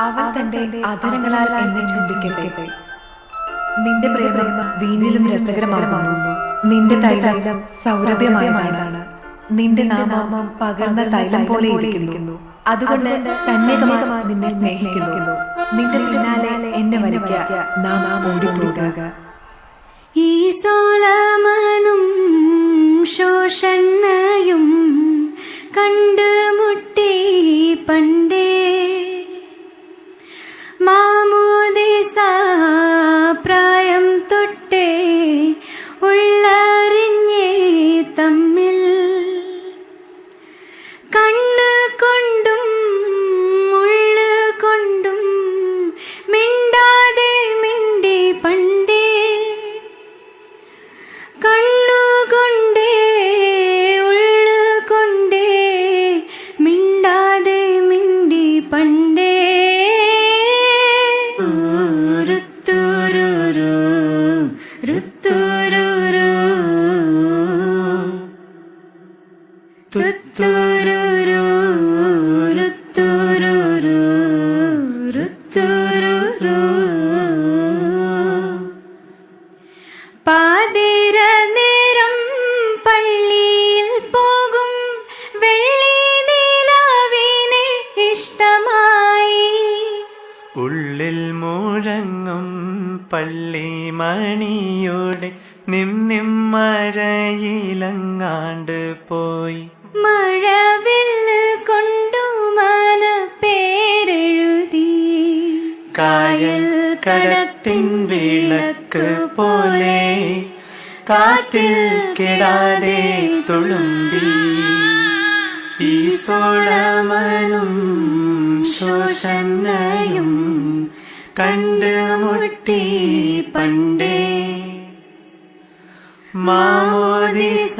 അവൻ തന്റെ അധരങ്ങളാൽ എന്നെ ചുംബിക്കട്ടെ. നിന്റെ പ്രേമം വീഞ്ഞിലും രസകരമാകുന്നു. നിന്റെ തൈലം സൗരഭ്യമായതാണ്. നിന്റെ നാമം പകർന്ന തൈലം പോലെ ഇരിക്കുന്നു. അതുകൊണ്ട് കന്യകമാർ നിന്നെ സ്നേഹിക്കുന്നു. നിന്റെ പിന്നാലെ എന്നെ വലിക്കുക, നാം ഓടിപ്പോകുക. ഈ സോളമനും ശോഷണ്ണയും കണ്ടുമുട്ടി പണ്ടേ, മാമോദിസ പ്രായം തൊട്ടേ ഉള്ളറിഞ്ഞേ തമ്മിൽ, കണ്ണു കൊണ്ടും ഉള്ളു കൊണ്ടും മിണ്ടാതെ മിണ്ടി പണ്ടേ, കണ്ണുകൊണ്ടേ ഉള്ളു കൊണ്ടേ മിണ്ടാതെ മിണ്ടി പണ്ടേ. ഋത്തുരുരു ഋത്തുരുരു തുത്തുരുരു ഋത്തുരുരു ഋത്തുരുരു. പാതിര നേരം പള്ളിയിൽ പോകും വെള്ളി നിലാവിനെ ഇഷ്ടമായി, ഉള്ളിൽ മുഴങ്ങും പള്ളിമണിയുടെ നിം മഴയിലങ്ങാണ്ട് പോയി. മഴവില്ല് കൊണ്ടു മന പേരെഴുതി, കായൽ കടത്തിൻ വിളക്ക് പോലെ കാറ്റിൽ കെടാതെ തുളുമ്പി. ഈ സോളമനും ശോഷണ്ണയും കണ്ടുമുട്ടി പണ്ടേ, മാമോദിസ